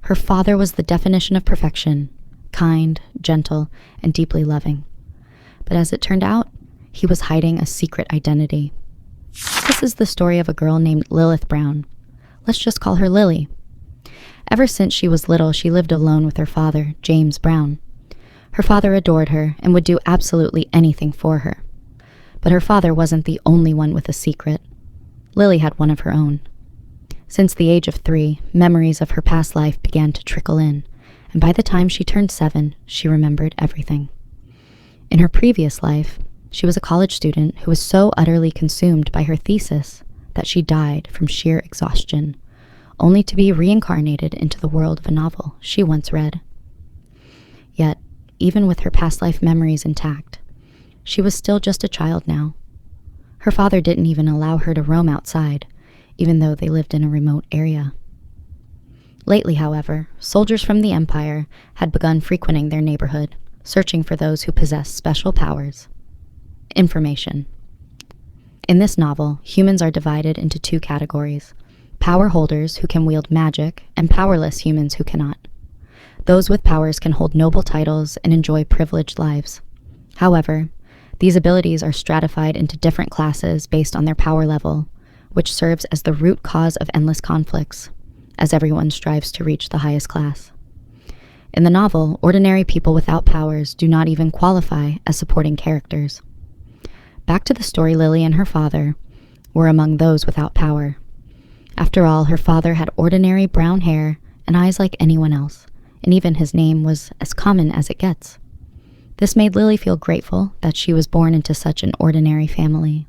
Her father was the definition of perfection, kind, gentle, and deeply loving. But as it turned out, he was hiding a secret identity. This is the story of a girl named Lilith Brown. Let's just call her Lily. Ever since she was little, she lived alone with her father, James Brown. Her father adored her and would do absolutely anything for her. But her father wasn't the only one with a secret. Lily had one of her own. Since the age of 3, memories of her past life began to trickle in, and by the time she turned 7, she remembered everything. In her previous life, she was a college student who was so utterly consumed by her thesis that she died from sheer exhaustion, only to be reincarnated into the world of a novel she once read. Yet, even with her past life memories intact, she was still just a child now. Her father didn't even allow her to roam outside, even though they lived in a remote area. Lately, however, soldiers from the Empire had begun frequenting their neighborhood, searching for those who possessed special powers. Information. In this novel, humans are divided into 2 categories: power holders who can wield magic, and powerless humans who cannot. Those with powers can hold noble titles and enjoy privileged lives. However, these abilities are stratified into different classes based on their power level, which serves as the root cause of endless conflicts, as everyone strives to reach the highest class. In the novel, ordinary people without powers do not even qualify as supporting characters. Back to the story, Lily and her father were among those without power. After all, her father had ordinary brown hair and eyes like anyone else, and even his name was as common as it gets. This made Lily feel grateful that she was born into such an ordinary family.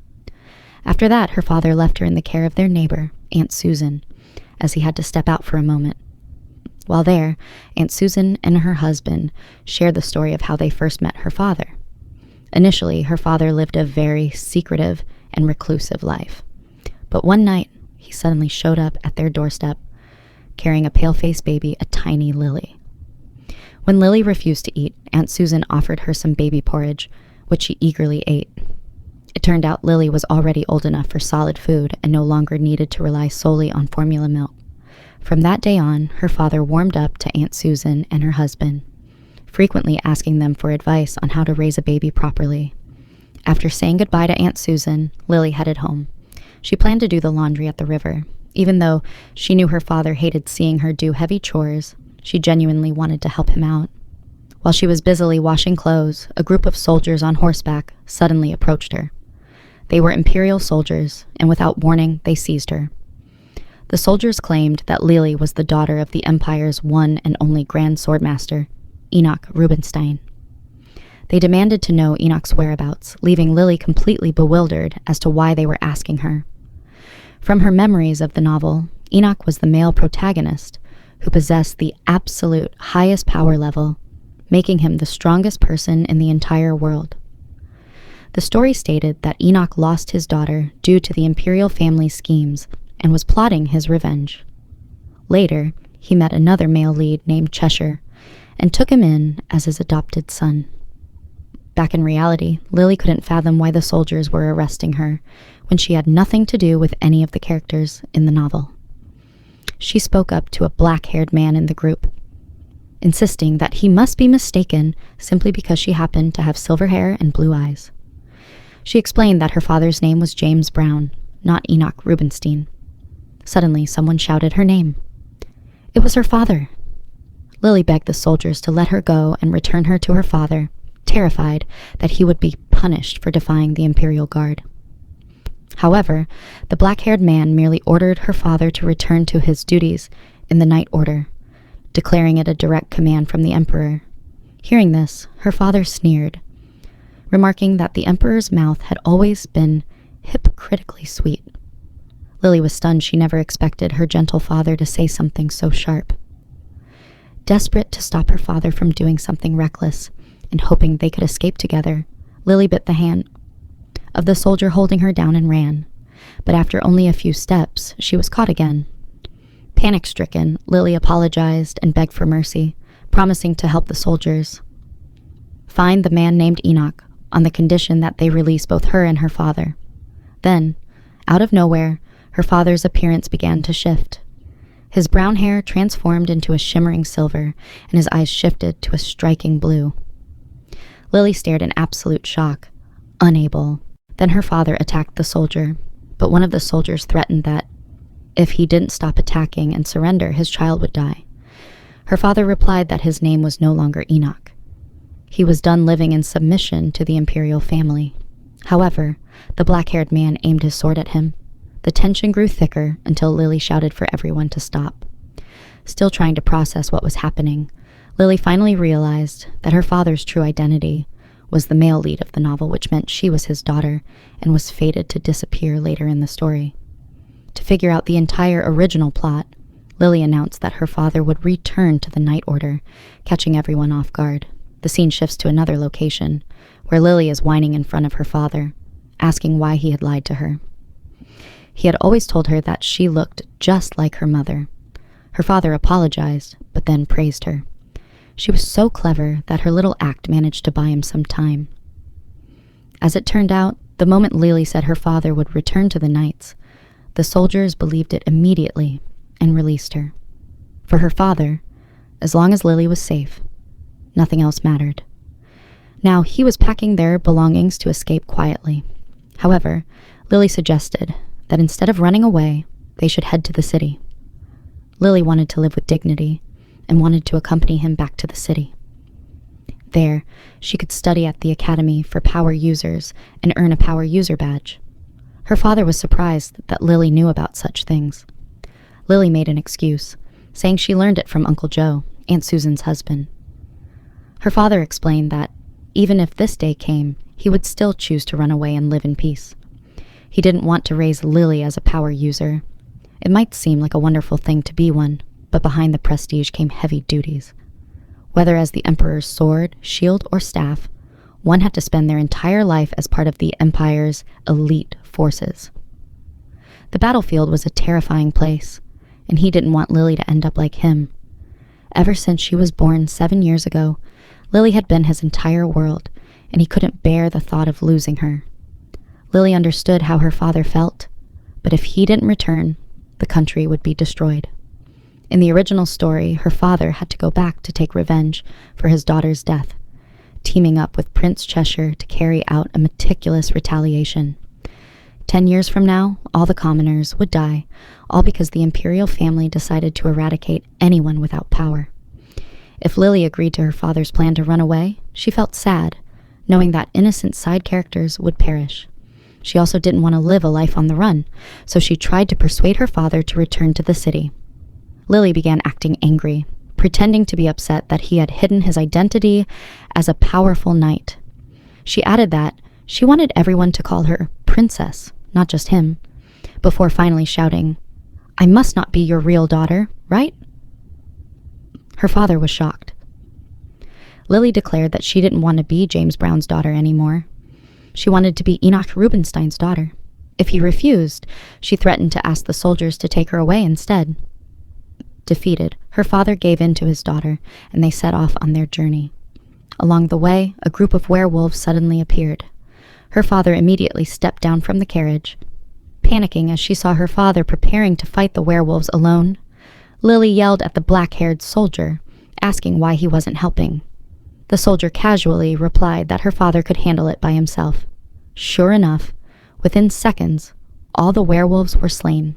After that, her father left her in the care of their neighbor, Aunt Susan, as he had to step out for a moment. While there, Aunt Susan and her husband shared the story of how they first met her father. Initially, her father lived a very secretive and reclusive life. But one night, he suddenly showed up at their doorstep, carrying a pale-faced baby, a tiny Lily. When Lily refused to eat, Aunt Susan offered her some baby porridge, which she eagerly ate. It turned out Lily was already old enough for solid food and no longer needed to rely solely on formula milk. From that day on, her father warmed up to Aunt Susan and her husband, frequently asking them for advice on how to raise a baby properly. After saying goodbye to Aunt Susan, Lily headed home. She planned to do the laundry at the river. Even though she knew her father hated seeing her do heavy chores, she genuinely wanted to help him out. While she was busily washing clothes, a group of soldiers on horseback suddenly approached her. They were Imperial soldiers, and without warning, they seized her. The soldiers claimed that Lily was the daughter of the Empire's one and only Grand Swordmaster, Enoch Rubenstein. They demanded to know Enoch's whereabouts, leaving Lily completely bewildered as to why they were asking her. From her memories of the novel, Enoch was the male protagonist who possessed the absolute highest power level, making him the strongest person in the entire world. The story stated that Enoch lost his daughter due to the Imperial family's schemes and was plotting his revenge. Later, he met another male lead named Cheshure and took him in as his adopted son. Back in reality, Lily couldn't fathom why the soldiers were arresting her when she had nothing to do with any of the characters in the novel. She spoke up to a black-haired man in the group, insisting that he must be mistaken simply because she happened to have silver hair and blue eyes. She explained that her father's name was James Brown, not Enoch Rubenstein. Suddenly, someone shouted her name. It was her father. Lily begged the soldiers to let her go and return her to her father, terrified that he would be punished for defying the Imperial Guard. However, the black-haired man merely ordered her father to return to his duties in the Night Order, declaring it a direct command from the Emperor. Hearing this, her father sneered, remarking that the Emperor's mouth had always been hypocritically sweet. Lily was stunned. She never expected her gentle father to say something so sharp. Desperate to stop her father from doing something reckless and hoping they could escape together, Lily bit the hand of the soldier holding her down and ran. But after only a few steps, she was caught again. Panic-stricken, Lily apologized and begged for mercy, promising to help the soldiers find the man named Enoch on the condition that they release both her and her father. Then, out of nowhere, her father's appearance began to shift. His brown hair transformed into a shimmering silver, and his eyes shifted to a striking blue. Lily stared in absolute shock, unable. Then her father attacked the soldier, but one of the soldiers threatened that if he didn't stop attacking and surrender, his child would die. Her father replied that his name was no longer Enoch. He was done living in submission to the Imperial family. However, the black-haired man aimed his sword at him. The tension grew thicker until Lily shouted for everyone to stop. Still trying to process what was happening, Lily finally realized that her father's true identity was the male lead of the novel, which meant she was his daughter and was fated to disappear later in the story. To figure out the entire original plot, Lily announced that her father would return to the Night Order, catching everyone off guard. The scene shifts to another location, where Lily is whining in front of her father, asking why he had lied to her. He had always told her that she looked just like her mother. Her father apologized, but then praised her. She was so clever that her little act managed to buy him some time. As it turned out, the moment Lily said her father would return to the Knights, the soldiers believed it immediately and released her. For her father, as long as Lily was safe, nothing else mattered. Now, he was packing their belongings to escape quietly. However, Lily suggested that instead of running away, they should head to the city. Lily wanted to live with dignity and wanted to accompany him back to the city. There, she could study at the Academy for Power Users and earn a Power User badge. Her father was surprised that Lily knew about such things. Lily made an excuse, saying she learned it from Uncle Joe, Aunt Susan's husband. Her father explained that even if this day came, he would still choose to run away and live in peace. He didn't want to raise Lily as a power user. It might seem like a wonderful thing to be one, but behind the prestige came heavy duties. Whether as the Emperor's sword, shield, or staff, one had to spend their entire life as part of the Empire's elite forces. The battlefield was a terrifying place, and he didn't want Lily to end up like him. Ever since she was born 7 years ago, Lily had been his entire world, and he couldn't bear the thought of losing her. Lily understood how her father felt, but if he didn't return, the country would be destroyed. In the original story, her father had to go back to take revenge for his daughter's death, teaming up with Prince Cheshure to carry out a meticulous retaliation. 10 years from now, all the commoners would die, all because the Imperial family decided to eradicate anyone without power. If Lily agreed to her father's plan to run away, she felt sad, knowing that innocent side characters would perish. She also didn't want to live a life on the run, so she tried to persuade her father to return to the city. Lily began acting angry, pretending to be upset that he had hidden his identity as a powerful knight. She added that she wanted everyone to call her princess, not just him, before finally shouting, "I must not be your real daughter, right?" Her father was shocked. Lily declared that she didn't want to be James Brown's daughter anymore. She wanted to be Enoch Rubenstein's daughter. If he refused, she threatened to ask the soldiers to take her away instead. Defeated, her father gave in to his daughter, and they set off on their journey. Along the way, a group of werewolves suddenly appeared. Her father immediately stepped down from the carriage. Panicking as she saw her father preparing to fight the werewolves alone, Lily yelled at the black-haired soldier, asking why he wasn't helping. The soldier casually replied that her father could handle it by himself. Sure enough, within seconds, all the werewolves were slain.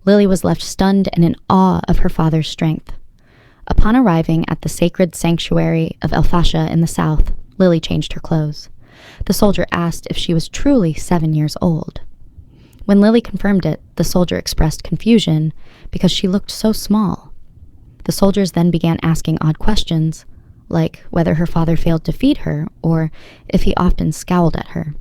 Lily was left stunned and in awe of her father's strength. Upon arriving at the sacred sanctuary of Elfasha in the south, Lily changed her clothes. The soldier asked if she was truly 7 years old. When Lily confirmed it, the soldier expressed confusion because she looked so small. The soldiers then began asking odd questions, like whether her father failed to feed her or if he often scowled at her.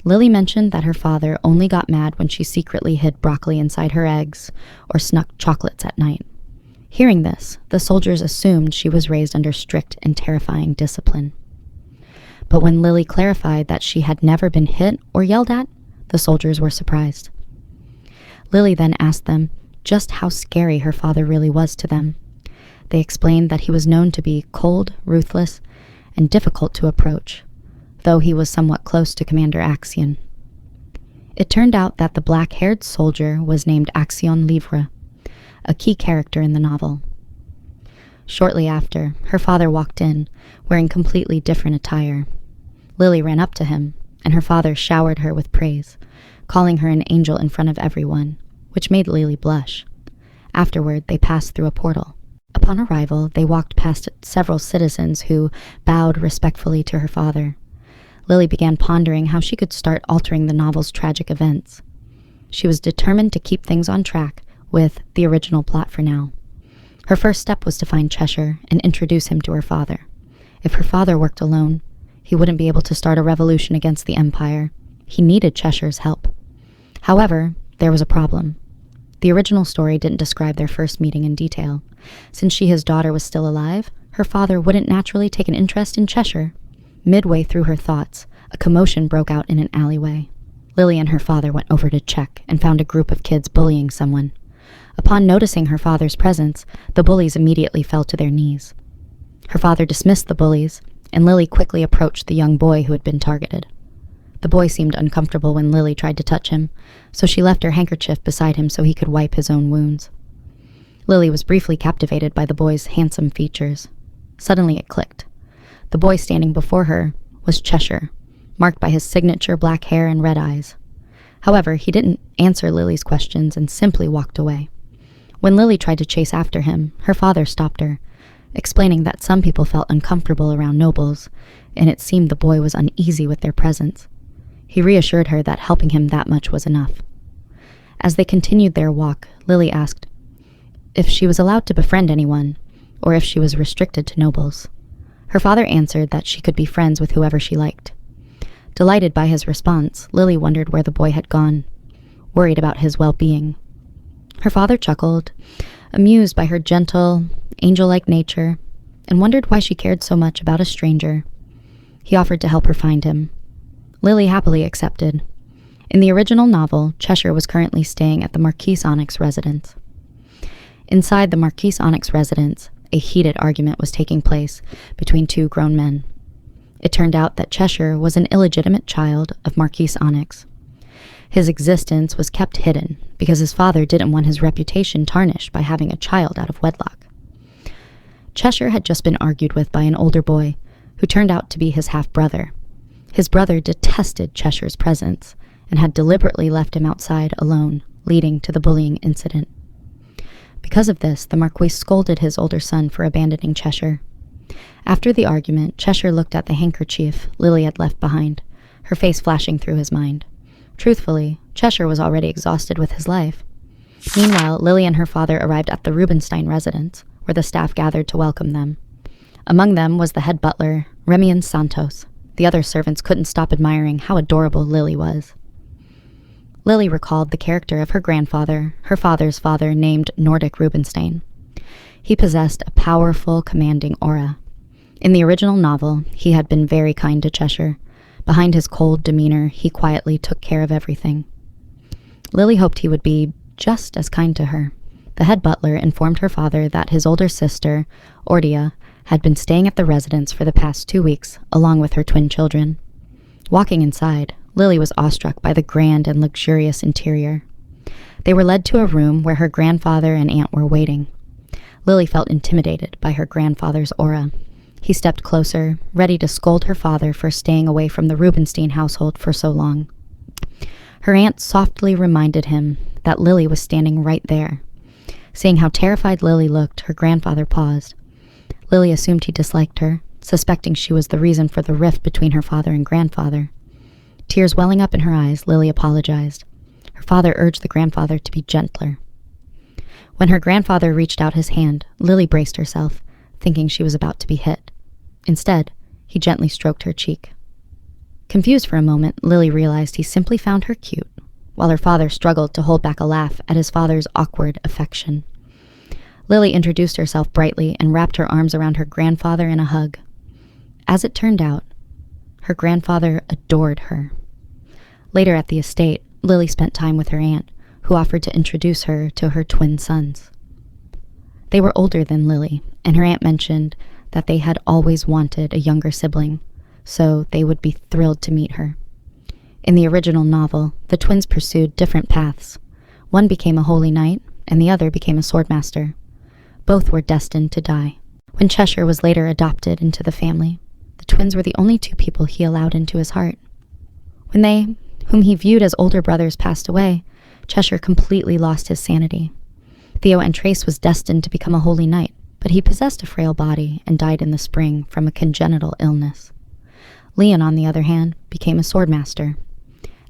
Lily mentioned that her father only got mad when she secretly hid broccoli inside her eggs or snuck chocolates at night. Hearing this, the soldiers assumed she was raised under strict and terrifying discipline. But when Lily clarified that she had never been hit or yelled at, the soldiers were surprised. Lily then asked them just how scary her father really was to them. They explained that he was known to be cold, ruthless, and difficult to approach, though he was somewhat close to Commander Axion. It turned out that the black-haired soldier was named Axion Livre. a key character in the novel. Shortly after, her father walked in, wearing completely different attire. Lily ran up to him, and her father showered her with praise, calling her an angel in front of everyone, which made Lily blush. Afterward, they passed through a portal. Upon arrival, they walked past several citizens who bowed respectfully to her father. Lily began pondering how she could start altering the novel's tragic events. She was determined to keep things on track with the original plot for now. Her first step was to find Cheshure and introduce him to her father. If her father worked alone, he wouldn't be able to start a revolution against the Empire. He needed Cheshure's help. However, there was a problem. The original story didn't describe their first meeting in detail. Since his daughter was still alive, her father wouldn't naturally take an interest in Cheshure. Midway through her thoughts, a commotion broke out in an alleyway. Lily and her father went over to check and found a group of kids bullying someone. Upon noticing her father's presence, the bullies immediately fell to their knees. Her father dismissed the bullies, and Lily quickly approached the young boy who had been targeted. The boy seemed uncomfortable when Lily tried to touch him, so she left her handkerchief beside him so he could wipe his own wounds. Lily was briefly captivated by the boy's handsome features. Suddenly it clicked. The boy standing before her was Cheshure, marked by his signature black hair and red eyes. However, he didn't answer Lily's questions and simply walked away. When Lily tried to chase after him, her father stopped her, explaining that some people felt uncomfortable around nobles, and it seemed the boy was uneasy with their presence. He reassured her that helping him that much was enough. As they continued their walk, Lily asked if she was allowed to befriend anyone, or if she was restricted to nobles. Her father answered that she could be friends with whoever she liked. Delighted by his response, Lily wondered where the boy had gone, worried about his well-being. Her father chuckled, amused by her gentle, angel-like nature, and wondered why she cared so much about a stranger. He offered to help her find him. Lily happily accepted. In the original novel, Cheshure was currently staying at the Marquis Onyx residence. Inside the Marquis Onyx residence, a heated argument was taking place between two grown men. It turned out that Cheshure was an illegitimate child of Marquis Onyx. His existence was kept hidden because his father didn't want his reputation tarnished by having a child out of wedlock. Cheshure had just been argued with by an older boy who turned out to be his half-brother. His brother detested Cheshure's presence and had deliberately left him outside alone, leading to the bullying incident. Because of this, the Marquis scolded his older son for abandoning Cheshure. After the argument, Cheshure looked at the handkerchief Lily had left behind, her face flashing through his mind. Truthfully, Cheshure was already exhausted with his life. Meanwhile, Lily and her father arrived at the Rubenstein residence, where the staff gathered to welcome them. Among them was the head butler, Remian Santos. The other servants couldn't stop admiring how adorable Lily was. Lily recalled the character of her grandfather, her father's father, named Nordic Rubenstein. He possessed a powerful, commanding aura. In the original novel, he had been very kind to Cheshure. Behind his cold demeanor, he quietly took care of everything. Lily hoped he would be just as kind to her. The head butler informed her father that his older sister, Ordia, had been staying at the residence for the past 2 weeks, along with her twin children. Walking inside, Lily was awestruck by the grand and luxurious interior. They were led to a room where her grandfather and aunt were waiting. Lily felt intimidated by her grandfather's aura. He stepped closer, ready to scold her father for staying away from the Rubenstein household for so long. Her aunt softly reminded him that Lily was standing right there. Seeing how terrified Lily looked, her grandfather paused. Lily assumed he disliked her, suspecting she was the reason for the rift between her father and grandfather. Tears welling up in her eyes, Lily apologized. Her father urged the grandfather to be gentler. When her grandfather reached out his hand, Lily braced herself, thinking she was about to be hit. Instead, he gently stroked her cheek. Confused for a moment, Lily realized he simply found her cute, while her father struggled to hold back a laugh at his father's awkward affection. Lily introduced herself brightly and wrapped her arms around her grandfather in a hug. As it turned out, her grandfather adored her. Later at the estate, Lily spent time with her aunt, who offered to introduce her to her twin sons. They were older than Lily, and her aunt mentioned that they had always wanted a younger sibling, so they would be thrilled to meet her. In the original novel, the twins pursued different paths. One became a holy knight, and the other became a swordmaster. Both were destined to die. When Cheshure was later adopted into the family, the twins were the only two people he allowed into his heart. When they, whom he viewed as older brothers, passed away, Cheshure completely lost his sanity. Theo Entrace was destined to become a holy knight, but he possessed a frail body and died in the spring from a congenital illness. Leon, on the other hand, became a swordmaster.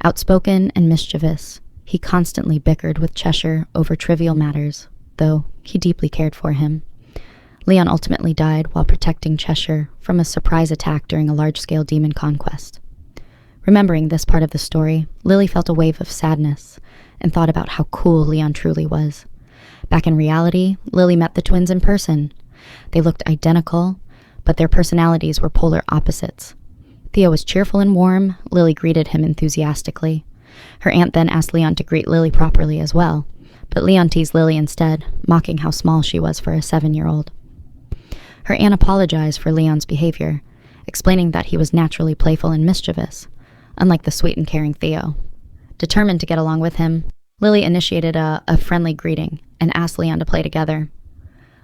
Outspoken and mischievous, he constantly bickered with Cheshure over trivial matters, though he deeply cared for him. Leon ultimately died while protecting Cheshure from a surprise attack during a large-scale demon conquest. Remembering this part of the story, Lily felt a wave of sadness and thought about how cool Leon truly was. Back in reality, Lily met the twins in person. They looked identical, but their personalities were polar opposites. Theo was cheerful and warm. Lily greeted him enthusiastically. Her aunt then asked Leon to greet Lily properly as well, but Leon teased Lily instead, mocking how small she was for a 7-year-old. Her aunt apologized for Leon's behavior, explaining that he was naturally playful and mischievous, unlike the sweet and caring Theo. Determined to get along with him, Lily initiated a friendly greeting and asked Leon to play together.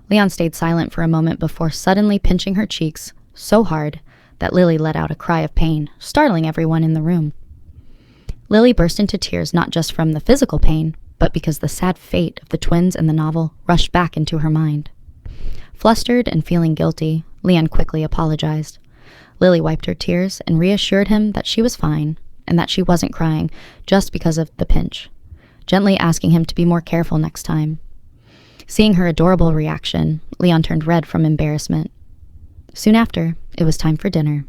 Leon stayed silent for a moment before suddenly pinching her cheeks so hard that Lily let out a cry of pain, startling everyone in the room. Lily burst into tears not just from the physical pain, but because the sad fate of the twins in the novel rushed back into her mind. Flustered and feeling guilty, Leon quickly apologized. Lily wiped her tears and reassured him that she was fine and that she wasn't crying just because of the pinch, gently asking him to be more careful next time. Seeing her adorable reaction, Leon turned red from embarrassment. Soon after, it was time for dinner.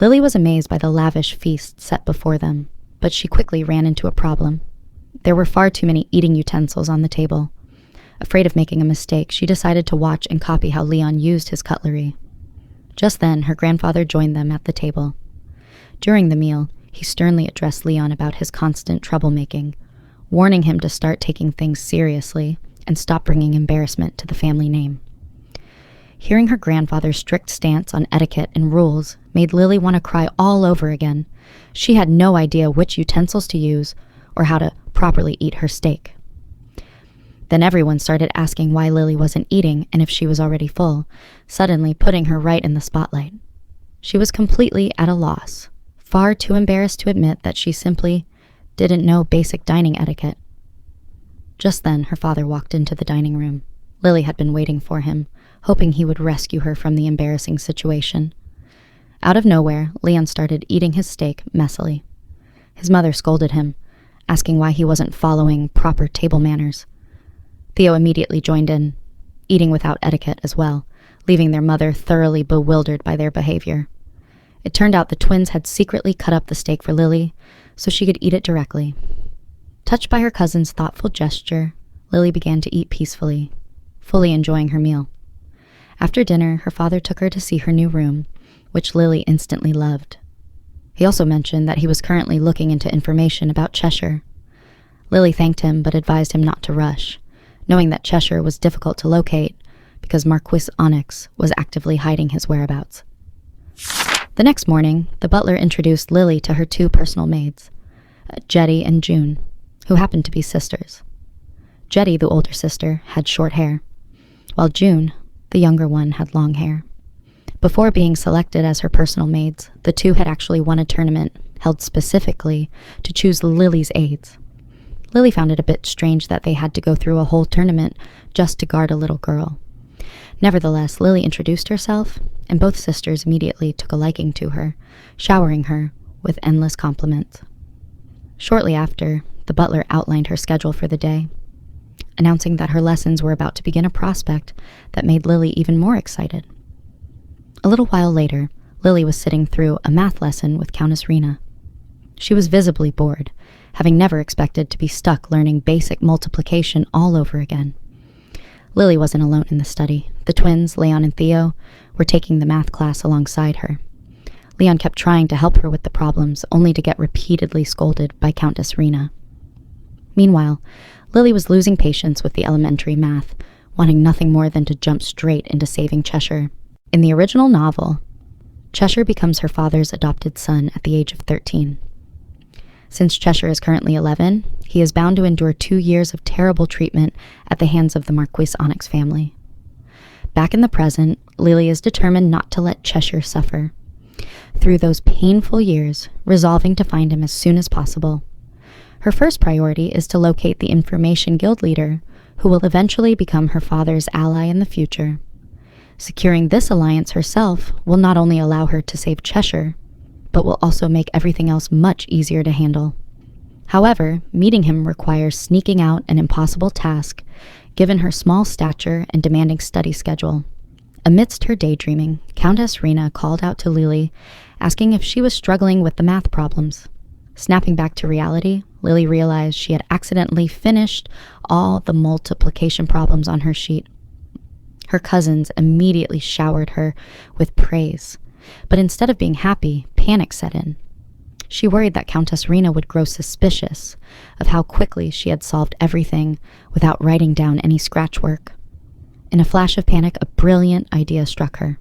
Lily was amazed by the lavish feast set before them, but she quickly ran into a problem. There were far too many eating utensils on the table. Afraid of making a mistake, she decided to watch and copy how Leon used his cutlery. Just then, her grandfather joined them at the table. During the meal, he sternly addressed Leon about his constant troublemaking, warning him to start taking things seriously and stop bringing embarrassment to the family name. Hearing her grandfather's strict stance on etiquette and rules made Lily want to cry all over again. She had no idea which utensils to use or how to properly eat her steak. Then everyone started asking why Lily wasn't eating and if she was already full, suddenly putting her right in the spotlight. She was completely at a loss, far too embarrassed to admit that she simply didn't know basic dining etiquette. Just then, her father walked into the dining room. Lily had been waiting for him, hoping he would rescue her from the embarrassing situation. Out of nowhere, Leon started eating his steak messily. His mother scolded him, asking why he wasn't following proper table manners. Theo immediately joined in, eating without etiquette as well, leaving their mother thoroughly bewildered by their behavior. It turned out the twins had secretly cut up the steak for Lily so she could eat it directly. Touched by her cousin's thoughtful gesture, Lily began to eat peacefully, fully enjoying her meal. After dinner, her father took her to see her new room, which Lily instantly loved. He also mentioned that he was currently looking into information about Cheshure. Lily thanked him but advised him not to rush, knowing that Cheshure was difficult to locate because Marquis Onyx was actively hiding his whereabouts. The next morning, the butler introduced Lily to her two personal maids, Jetty and June, who happened to be sisters. Jetty, the older sister, had short hair, while June, the younger one, had long hair. Before being selected as her personal maids, the two had actually won a tournament held specifically to choose Lily's aides. Lily found it a bit strange that they had to go through a whole tournament just to guard a little girl. Nevertheless, Lily introduced herself, and both sisters immediately took a liking to her, showering her with endless compliments. Shortly after, the butler outlined her schedule for the day, announcing that her lessons were about to begin a prospect that made Lily even more excited. A little while later, Lily was sitting through a math lesson with Countess Rena. She was visibly bored, having never expected to be stuck learning basic multiplication all over again. Lily wasn't alone in the study. The twins, Leon and Theo, were taking the math class alongside her. Leon kept trying to help her with the problems, only to get repeatedly scolded by Countess Rena. Meanwhile, Lily was losing patience with the elementary math, wanting nothing more than to jump straight into saving Cheshure. In the original novel, Cheshure becomes her father's adopted son at the age of 13. Since Cheshure is currently 11, he is bound to endure 2 years of terrible treatment at the hands of the Marquis Onyx family. Back in the present, Lily is determined not to let Cheshure suffer. Through those painful years, resolving to find him as soon as possible. Her first priority is to locate the Information Guild leader, who will eventually become her father's ally in the future. Securing this alliance herself will not only allow her to save Cheshure, but will also make everything else much easier to handle. However, meeting him requires sneaking out an impossible task, given her small stature and demanding study schedule. Amidst her daydreaming, Countess Rena called out to Lily, asking if she was struggling with the math problems. Snapping back to reality, Lily realized she had accidentally finished all the multiplication problems on her sheet. Her cousins immediately showered her with praise, but instead of being happy, panic set in. She worried that Countess Rena would grow suspicious of how quickly she had solved everything without writing down any scratch work. In a flash of panic, a brilliant idea struck her.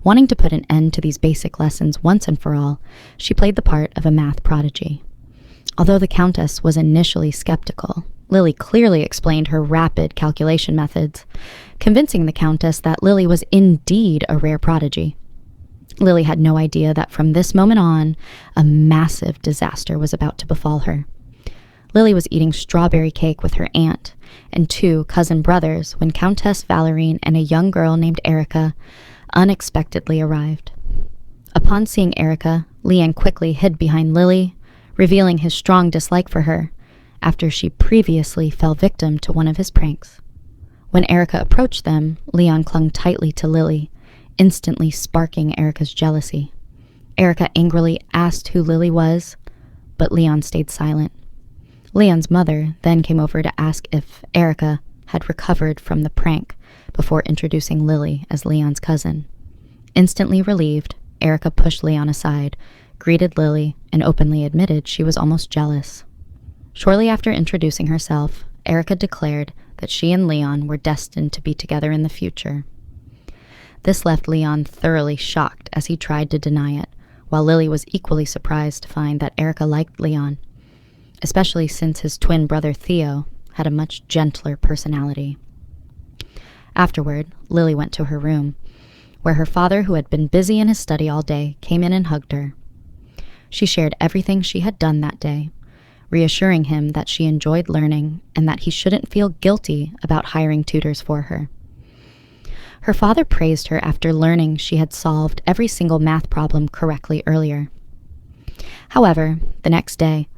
Wanting to put an end to these basic lessons once and for all, she played the part of a math prodigy. Although the Countess was initially skeptical, Lily clearly explained her rapid calculation methods, convincing the Countess that Lily was indeed a rare prodigy. Lily had no idea that from this moment on, a massive disaster was about to befall her. Lily was eating strawberry cake with her aunt and 2 cousin brothers when Countess Valerine and a young girl named Erica unexpectedly arrived. Upon seeing Erica, Leon quickly hid behind Lily, revealing his strong dislike for her, after she previously fell victim to one of his pranks. When Erica approached them, Leon clung tightly to Lily, instantly sparking Erica's jealousy. Erica angrily asked who Lily was, but Leon stayed silent. Leon's mother then came over to ask if Erica had recovered from the prank before introducing Lily as Leon's cousin. Instantly relieved, Erica pushed Leon aside, greeted Lily, and openly admitted she was almost jealous. Shortly after introducing herself, Erica declared that she and Leon were destined to be together in the future. This left Leon thoroughly shocked as he tried to deny it, while Lily was equally surprised to find that Erica liked Leon, especially since his twin brother Theo had a much gentler personality. Afterward, Lily went to her room, where her father, who had been busy in his study all day, came in and hugged her. She shared everything she had done that day, reassuring him that she enjoyed learning and that he shouldn't feel guilty about hiring tutors for her. Her father praised her after learning she had solved every single math problem correctly earlier. However, the next day,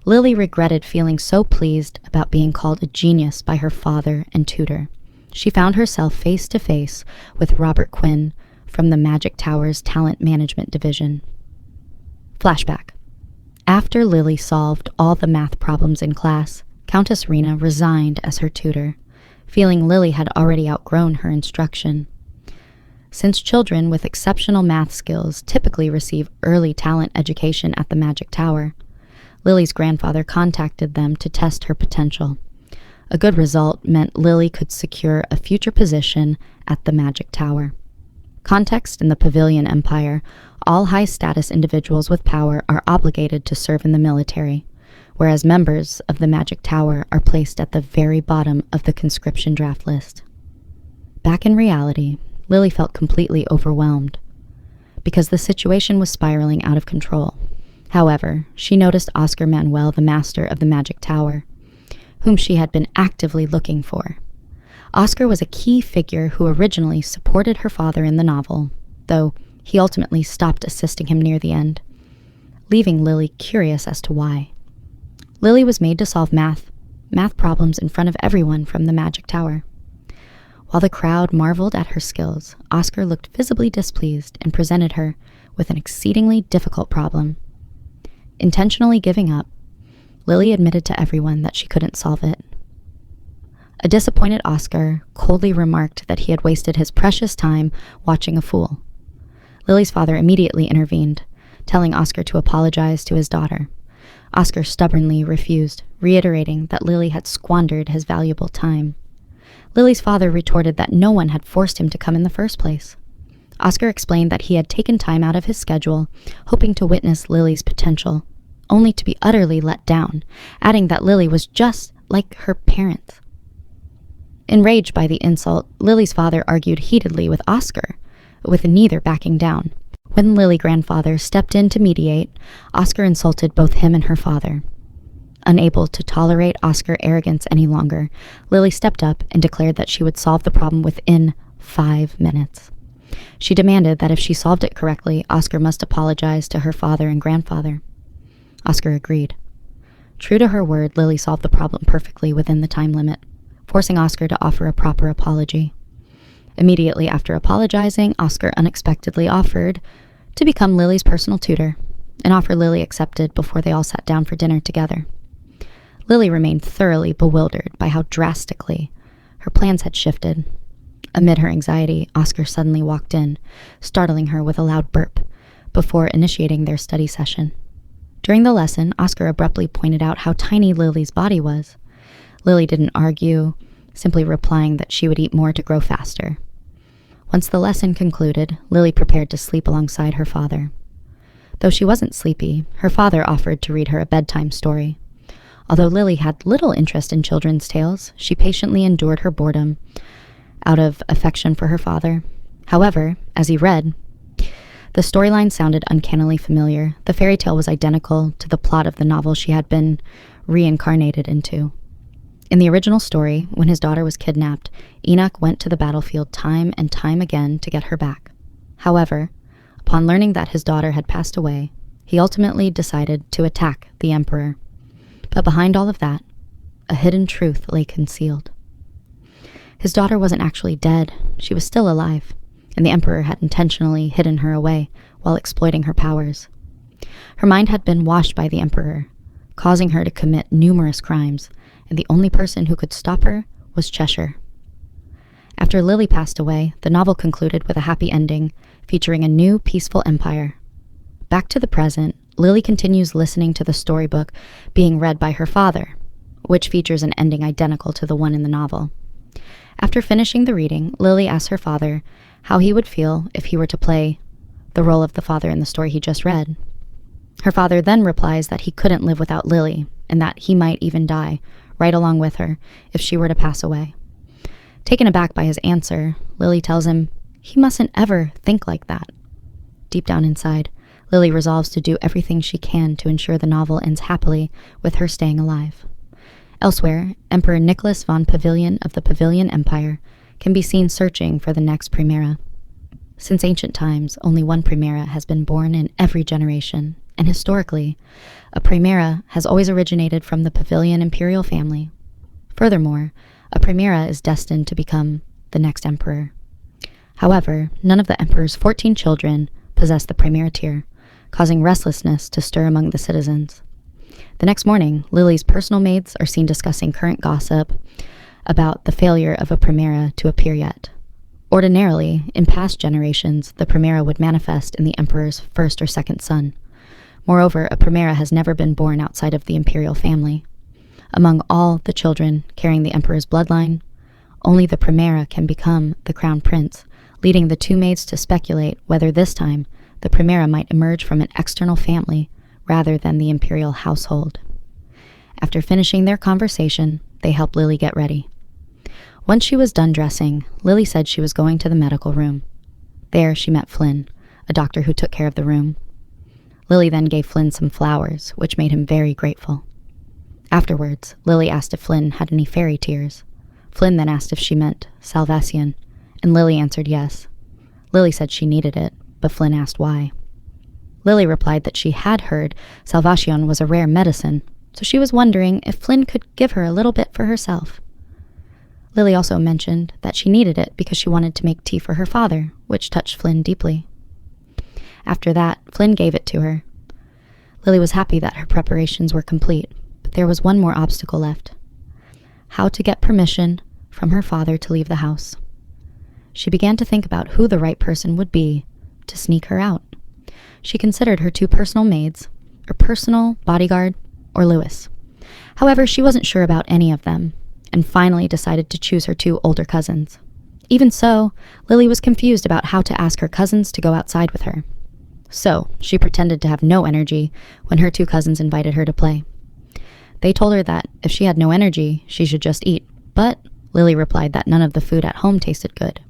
Lily regretted feeling so pleased about being called a genius by her father and tutor. She found herself face to face with Robert Quinn from the Magic Tower's Talent Management Division. Flashback. After Lily solved all the math problems in class, Countess Rena resigned as her tutor, feeling Lily had already outgrown her instruction. Since children with exceptional math skills typically receive early talent education at the Magic Tower, Lily's grandfather contacted them to test her potential. A good result meant Lily could secure a future position at the Magic Tower. Context: in the Pavilion Empire, all high-status individuals with power are obligated to serve in the military, whereas members of the Magic Tower are placed at the very bottom of the conscription draft list. Back in reality, Lily felt completely overwhelmed, because the situation was spiraling out of control. However, she noticed Oscar Manuel, the master of the Magic Tower, whom she had been actively looking for. Oscar was a key figure who originally supported her father in the novel, though he ultimately stopped assisting him near the end, leaving Lily curious as to why. Lily was made to solve math problems in front of everyone from the Magic Tower. While the crowd marveled at her skills, Oscar looked visibly displeased and presented her with an exceedingly difficult problem. Intentionally giving up, Lily admitted to everyone that she couldn't solve it. A disappointed Oscar coldly remarked that he had wasted his precious time watching a fool. Lily's father immediately intervened, telling Oscar to apologize to his daughter. Oscar stubbornly refused, reiterating that Lily had squandered his valuable time. Lily's father retorted that no one had forced him to come in the first place. Oscar explained that he had taken time out of his schedule, hoping to witness Lily's potential, only to be utterly let down, adding that Lily was just like her parents. Enraged by the insult, Lily's father argued heatedly with Oscar, with neither backing down. When Lily's grandfather stepped in to mediate, Oscar insulted both him and her father. Unable to tolerate Oscar's arrogance any longer, Lily stepped up and declared that she would solve the problem within 5 minutes. She demanded that if she solved it correctly, Oscar must apologize to her father and grandfather. Oscar agreed. True to her word, Lily solved the problem perfectly within the time limit, forcing Oscar to offer a proper apology. Immediately after apologizing, Oscar unexpectedly offered to become Lily's personal tutor, an offer Lily accepted before they all sat down for dinner together. Lily remained thoroughly bewildered by how drastically her plans had shifted. Amid her anxiety, Oscar suddenly walked in, startling her with a loud burp, before initiating their study session. During the lesson, Oscar abruptly pointed out how tiny Lily's body was. Lily didn't argue, simply replying that she would eat more to grow faster. Once the lesson concluded, Lily prepared to sleep alongside her father. Though she wasn't sleepy, her father offered to read her a bedtime story. Although Lily had little interest in children's tales, she patiently endured her boredom out of affection for her father. However, as he read, the storyline sounded uncannily familiar. The fairy tale was identical to the plot of the novel she had been reincarnated into. In the original story, when his daughter was kidnapped, Enoch went to the battlefield time and time again to get her back. However, upon learning that his daughter had passed away, he ultimately decided to attack the Emperor. But behind all of that, a hidden truth lay concealed. His daughter wasn't actually dead, she was still alive, and the Emperor had intentionally hidden her away while exploiting her powers. Her mind had been washed by the Emperor, causing her to commit numerous crimes, and the only person who could stop her was Cheshure. After Lily passed away, the novel concluded with a happy ending, featuring a new peaceful empire. Back to the present, Lily continues listening to the storybook being read by her father, which features an ending identical to the one in the novel. After finishing the reading, Lily asks her father how he would feel if he were to play the role of the father in the story he just read. Her father then replies that he couldn't live without Lily, and that he might even die right along with her if she were to pass away. Taken aback by his answer, Lily tells him he mustn't ever think like that. Deep down inside, Lily resolves to do everything she can to ensure the novel ends happily with her staying alive. Elsewhere, Emperor Nicholas von Pavilion of the Pavilion Empire can be seen searching for the next Primera. Since ancient times, only one Primera has been born in every generation, and historically, a Primera has always originated from the Pavilion Imperial family. Furthermore, a Primera is destined to become the next emperor. However, none of the emperor's 14 children possess the Primera tier, causing restlessness to stir among the citizens. The next morning, Lily's personal maids are seen discussing current gossip about the failure of a Primera to appear yet. Ordinarily, in past generations, the Primera would manifest in the emperor's first or second son. Moreover, a Primera has never been born outside of the imperial family. Among all the children carrying the emperor's bloodline, only the Primera can become the crown prince, leading the two maids to speculate whether this time the Primera might emerge from an external family rather than the imperial household. After finishing their conversation, they helped Lily get ready. Once she was done dressing, Lily said she was going to the medical room. There she met Flynn, a doctor who took care of the room. Lily then gave Flynn some flowers, which made him very grateful. Afterwards, Lily asked if Flynn had any fairy tears. Flynn then asked if she meant salvation, and Lily answered yes. Lily said she needed it, but Flynn asked why. Lily replied that she had heard salvation was a rare medicine, so she was wondering if Flynn could give her a little bit for herself. Lily also mentioned that she needed it because she wanted to make tea for her father, which touched Flynn deeply. After that, Flynn gave it to her. Lily was happy that her preparations were complete, but there was one more obstacle left: how to get permission from her father to leave the house. She began to think about who the right person would be to sneak her out. She considered her two personal maids, her personal bodyguard, or Lewis. However, she wasn't sure about any of them, and finally decided to choose her two older cousins. Even so, Lily was confused about how to ask her cousins to go outside with her. So she pretended to have no energy when her two cousins invited her to play. They told her that if she had no energy, she should just eat, but Lily replied that none of the food at home tasted good.